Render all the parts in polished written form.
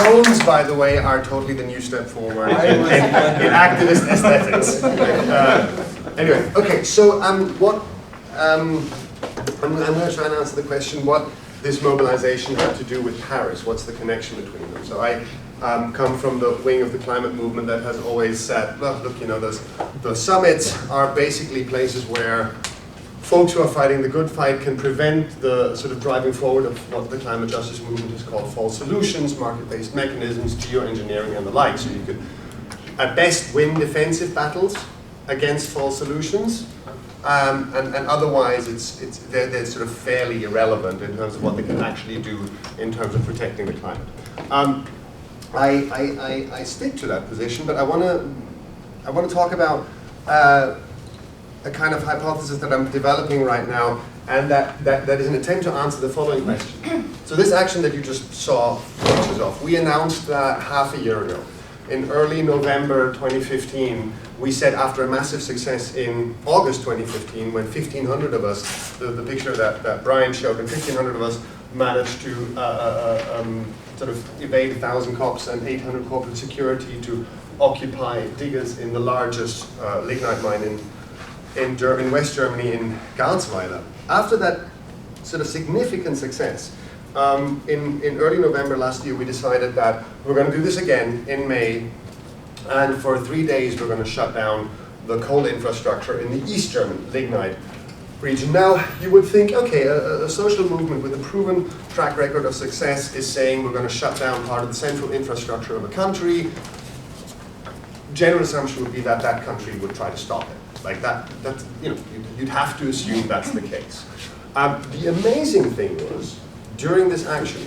drones, by the way, are totally the new step forward in activist aesthetics. Anyway, okay, so I'm going to try and answer the question, what this mobilization had to do with Paris. What's the connection between them? So I come from the wing of the climate movement that has always said, well, look, you know, the summits are basically places where folks who are fighting the good fight can prevent the sort of driving forward of what the climate justice movement has called false solutions, market-based mechanisms, geoengineering, and the like. So you could, at best, win defensive battles against false solutions, and otherwise they're sort of fairly irrelevant in terms of what they can actually do in terms of protecting the climate. I stick to that position, but I want to talk about a kind of hypothesis that I'm developing right now, and that is an attempt to answer the following question. So this action that you just saw launches off, we announced that half a year ago. In early November 2015, we said after a massive success in August 2015, when 1,500 of us, the picture that Brian showed, and 1,500 of us managed to sort of evade 1,000 cops and 800 corporate security to occupy diggers in the largest lignite mine in West Germany, in Garzweiler. After that sort of significant success, in early November last year, we decided that we're going to do this again in May, and for 3 days we're going to shut down the coal infrastructure in the East German lignite region. Now, you would think, okay, a social movement with a proven track record of success is saying we're going to shut down part of the central infrastructure of a country. General assumption would be that that country would try to stop it. Like that you know, you'd have to assume that's the case. The amazing thing was, during this action,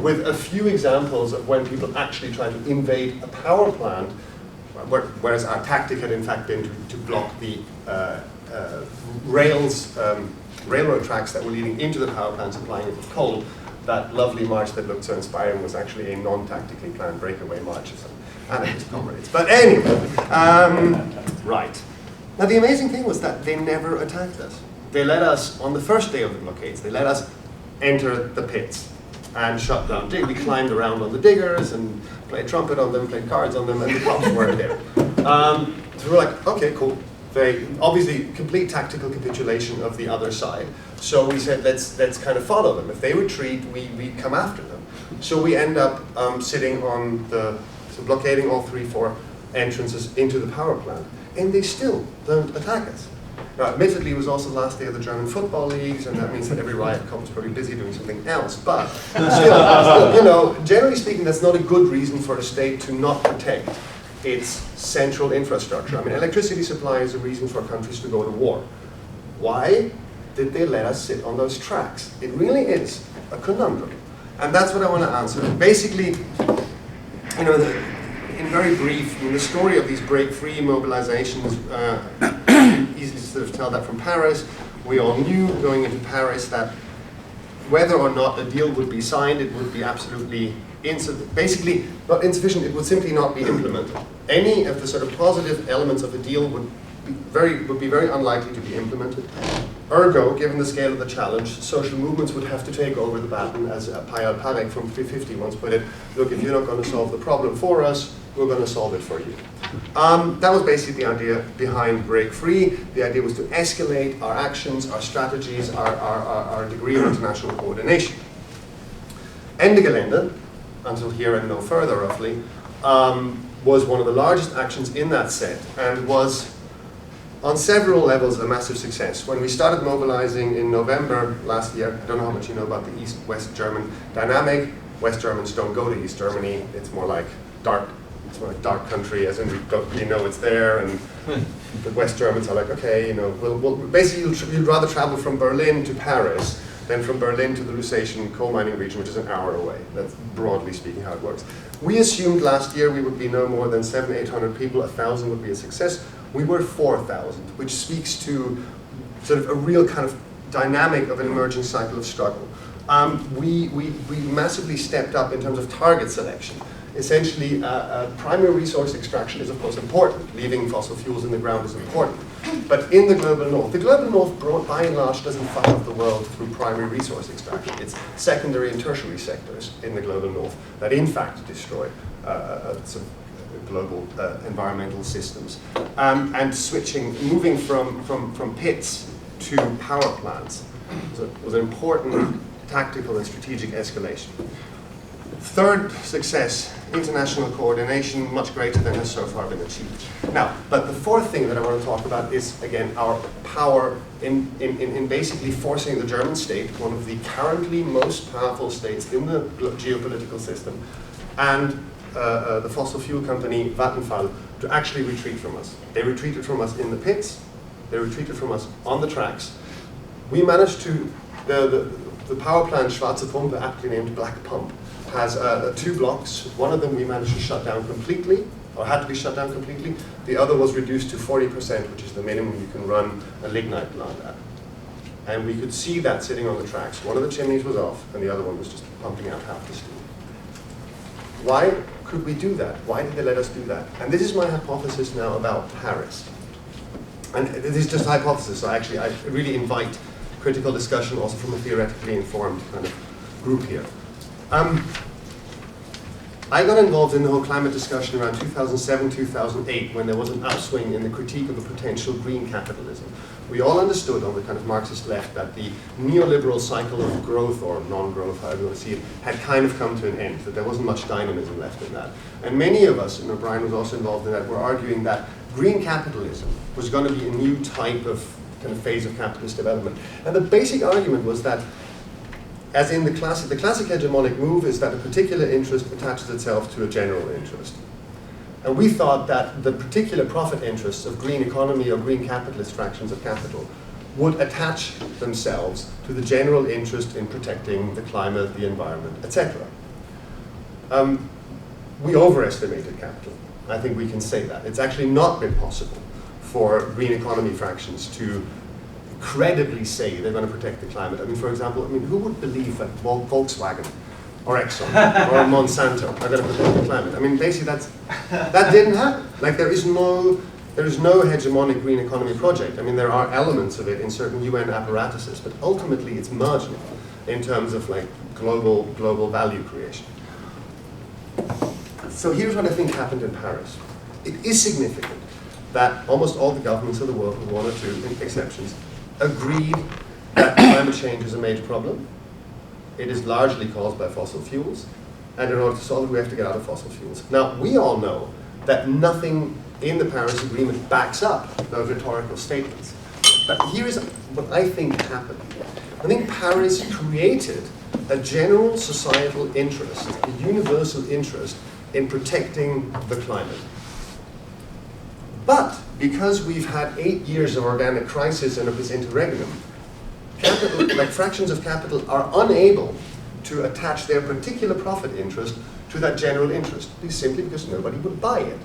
with a few examples of when people actually tried to invade a power plant, whereas our tactic had in fact been to block the railroad tracks that were leading into the power plant supplying it with coal, that lovely march that looked so inspiring was actually a non-tactically planned breakaway march of some anarchist comrades. But anyway, right. Now the amazing thing was that they never attacked us. They let us, on the first day of the blockades, they let us enter the pits and shut down. We climbed around on the diggers and played trumpet on them, played cards on them, and the cops weren't there. So we were like, okay, cool. They obviously complete tactical capitulation of the other side. So we said, let's kind of follow them. If they retreat, we come after them. So we end up sitting on blockading all 3-4 entrances into the power plant, and they still don't attack us. Now, admittedly, it was also the last day of the German football leagues, and that means that every riot cop was probably busy doing something else. But still, you know, generally speaking, that's not a good reason for a state to not protect its central infrastructure. I mean, electricity supply is a reason for countries to go to war. Why did they let us sit on those tracks? It really is a conundrum, and that's what I want to answer. Basically, you know, in very brief, the story of these break-free mobilizations, easy to sort of tell that from Paris. We all knew going into Paris that whether or not a deal would be signed, it would be absolutely basically not insufficient, it would simply not be implemented. Any of the sort of positive elements of a deal would be very unlikely to be implemented. Ergo, given the scale of the challenge, social movements would have to take over the baton, as Payal Parek from 350 once put it. Look, if you're not going to solve the problem for us, we're going to solve it for you. That was basically the idea behind Break Free. The idea was to escalate our actions, our strategies, our degree of international coordination. Ende Gelände, until here and no further roughly, was one of the largest actions in that set, and was on several levels a massive success. When we started mobilizing in November last year, I don't know how much you know about the East-West German dynamic. West Germans don't go to East Germany. It's more like dark country, as in we don't really know it's there, and the West Germans are like, okay, you know, we'll basically you'd rather travel from Berlin to Paris than from Berlin to the Lusatian coal mining region, which is an hour away. That's broadly speaking how it works. We assumed last year we would be no more than 700-800 people, 1,000 would be a success. We were 4,000, which speaks to sort of a real kind of dynamic of an emerging cycle of struggle. We massively stepped up in terms of target selection. Essentially, primary resource extraction is of course important. Leaving fossil fuels in the ground is important. But in the global north, by and large, doesn't fuck up the world through primary resource extraction. It's secondary and tertiary sectors in the global north that in fact destroy sort of global environmental systems. And moving from pits to power plants was an important tactical and strategic escalation. Third success, international coordination, much greater than has so far been achieved. Now, but the fourth thing that I want to talk about is, again, our power in basically forcing the German state, one of the currently most powerful states in the geopolitical system, and the fossil fuel company Vattenfall to actually retreat from us. They retreated from us in the pits, they retreated from us on the tracks. We managed to, the power plant Schwarze Pumpe, aptly named Black Pump, has 2 blocks. One of them we managed to shut down completely, or had to be shut down completely. The other was reduced to 40%, which is the minimum you can run a lignite plant at. And we could see that sitting on the tracks. One of the chimneys was off, and the other one was just pumping out half the steam. Why could we do that? Why did they let us do that? And this is my hypothesis now about Paris. And this is just a hypothesis, so actually I really invite critical discussion also from a theoretically informed kind of group here. I got involved in the whole climate discussion around 2007, 2008, when there was an upswing in the critique of a potential green capitalism. We all understood on the kind of Marxist left that the neoliberal cycle of growth, or non-growth, however you want to see it, had kind of come to an end, that there wasn't much dynamism left in that. And many of us, and Brian was also involved in that, were arguing that green capitalism was going to be a new type of kind of phase of capitalist development. And the basic argument was that, as in the classic hegemonic move is that a particular interest attaches itself to a general interest. And we thought that the particular profit interests of green economy or green capitalist fractions of capital would attach themselves to the general interest in protecting the climate, the environment, etc. We overestimated capital. I think we can say that. It's actually not been possible for green economy fractions to credibly say they're going to protect the climate. I mean, for example, who would believe that Volkswagen or Exxon or Monsanto are going to protect the climate? I mean, basically that didn't happen. Like there is no hegemonic green economy project. I mean, there are elements of it in certain UN apparatuses, but ultimately it's marginal in terms of like global value creation. So here's what I think happened in Paris. It is significant that almost all the governments of the world, with 1 or 2 exceptions, agreed that climate change is a major problem. It is largely caused by fossil fuels, and in order to solve it, we have to get out of fossil fuels. Now, we all know that nothing in the Paris Agreement backs up those rhetorical statements. But here is what I think happened. I think Paris created a general societal interest, a universal interest in protecting the climate. But because we've had 8 years of organic crisis and of this interregnum, capital, like fractions of capital, are unable to attach their particular profit interest to that general interest, simply because nobody would buy it.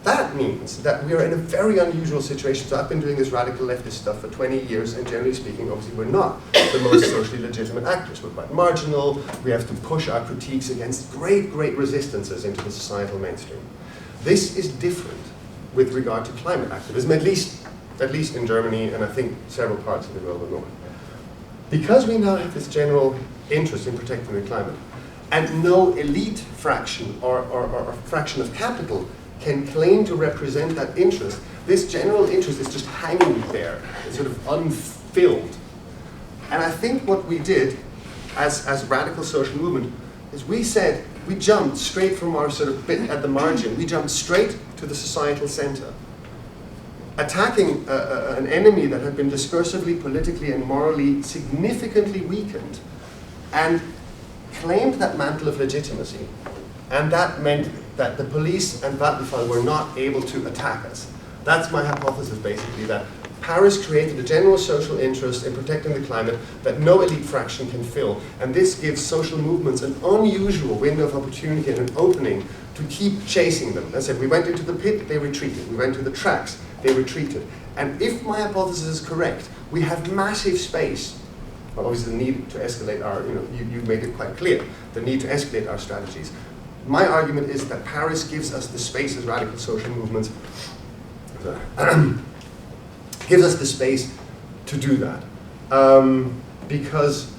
That means that we are in a very unusual situation. So I've been doing this radical leftist stuff for 20 years, and generally speaking, obviously we're not the most socially legitimate actors. We're quite marginal. We have to push our critiques against great resistances into the societal mainstream. This is different with regard to climate activism, at least in Germany, and I think several parts of the global north. Because we now have this general interest in protecting the climate, and no elite fraction or fraction of capital can claim to represent that interest, this general interest is just hanging there, it's sort of unfilled. And I think what we did as radical social movement is we said, we jumped straight from our sort of bit at the margin, we jumped straight to the societal center, attacking an enemy that had been discursively, politically, and morally significantly weakened, and claimed that mantle of legitimacy. And that meant that the police and Vattenfall were not able to attack us. That's my hypothesis, basically, that Paris created a general social interest in protecting the climate that no elite fraction can fill. And this gives social movements an unusual window of opportunity and an opening to keep chasing them. As I said, we went into the pit, they retreated. We went to the tracks, they retreated. And if my hypothesis is correct, we have massive space. Well, obviously the need to escalate our, you made it quite clear, the need to escalate our strategies. My argument is that Paris gives us the space as radical social movements gives us the space to do that. Because,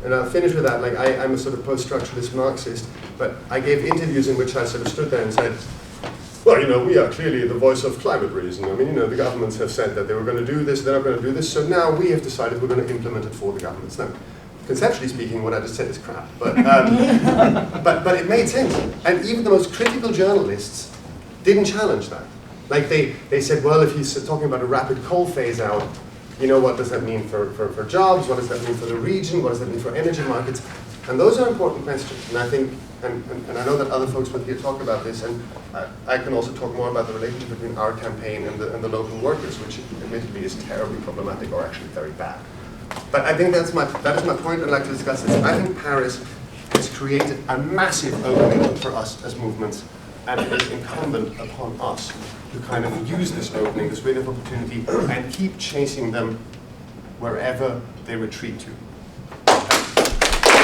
and I'll finish with that, like I'm a sort of post-structuralist Marxist, but I gave interviews in which I sort of stood there and said, well, you know, we are clearly the voice of climate reason. I mean, you know, the governments have said that they were going to do this, they're not going to do this, so now we have decided we're going to implement it for the governments. Now, conceptually speaking, what I just said is crap, but, but it made sense. And even the most critical journalists didn't challenge that. Like they said, well, if he's talking about a rapid coal phase out, you know, what does that mean for jobs? What does that mean for the region? What does that mean for energy markets? And those are important questions. And I think, and I know that other folks will here talk about this, and I can also talk more about the relationship between our campaign and the local workers, which admittedly is terribly problematic or actually very bad. But I think that is my point. I'd like to discuss this. I think Paris has created a massive opening for us as movements, and it is incumbent upon us to kind of use this opening, this window of opportunity, and keep chasing them wherever they retreat to.